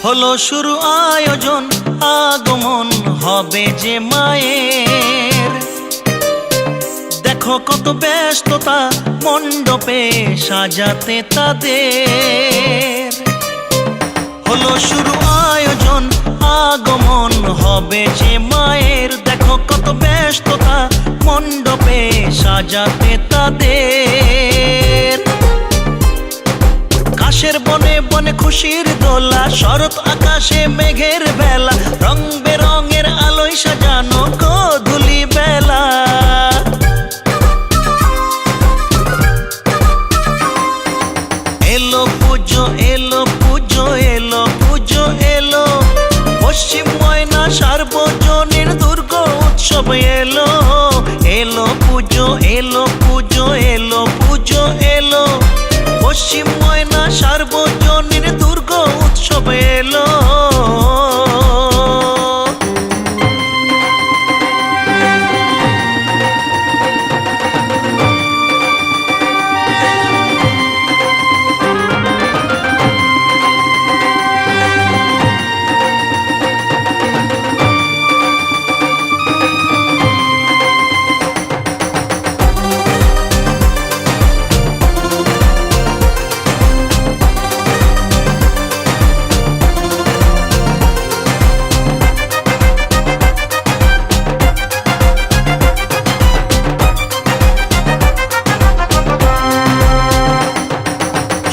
হলো শুরু আয়োজন, আগমন হবে যে মায়ের। দেখো কত ব্যস্ততা মণ্ডপে সাজাতে তাদের। হলো শুরু আয়োজন, আগমন হবে যে মায়ের। দেখো কত ব্যস্ততা মণ্ডপে সাজাতে তাদের। কাশের বনে বনে খুশির দোলা, শরৎ আকাশে মেঘের বেলা, রং বেরঙের আলোয় সাজানো গোধূলি বেলা। এলো পুজো এলো পুজো এলো পুজো এলো, পশ্চিম ময়না সার্বজনীন দুর্গা উৎসব এলো। এলো পুজো এলো পুজো এলো পুজো এলো, পশ্চিম ময়না সার্বজনীন দুর্গা উৎসব এলো।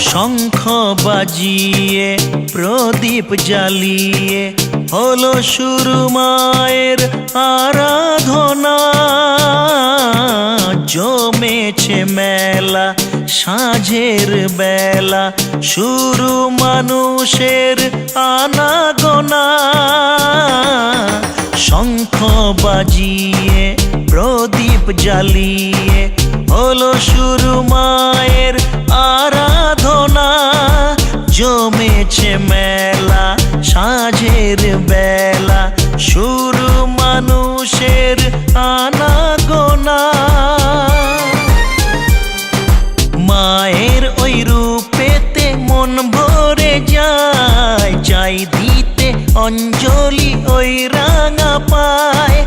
শঙ্খ বাজিয়ে প্রদীপ জ্বালিয়ে হলো শুরু মায়ের আরাধনা। জমেছে মেলা সাঁঝের বেলা, শুরু মানুষের আনাগোনা। শঙ্খ বাজিয়ে প্রদীপ জ্বালিয়ে হলো শুরু মায়ের আরাধনা। জমেছে মেলা সাঁঝের বেলা, শুরু মানুষের আনাগোনা। মায়ের ওই রূপেতে মন ভরে যায়, চাই দিতে অঞ্জলি ওই রাঙা পায়।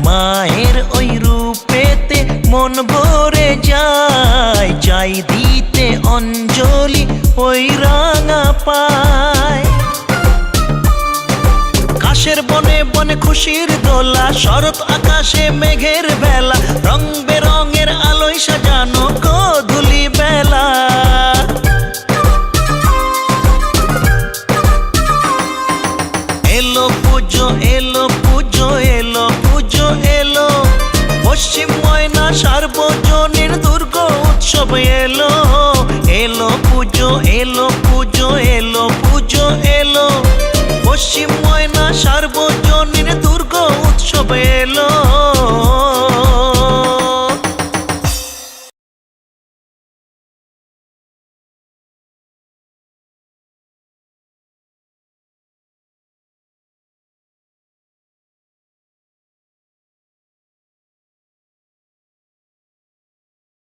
মায়ের ওই রূপেতে মন ভরে যায়, চাই দিতে অঞ্জলি ওই রাঙা পায়। কাশের বনে বনে খুশির দোলা, শরৎ আকাশে মেঘের বেলা, রং বেরঙের আলোয় সাজানো গোধূলি বেলা। এলো পুজো এলো পুজো এলো পুজো এলো, পশ্চিম ময়না সার্বজনীন দুর্গা উৎসব এলো। এলো পুজো এলো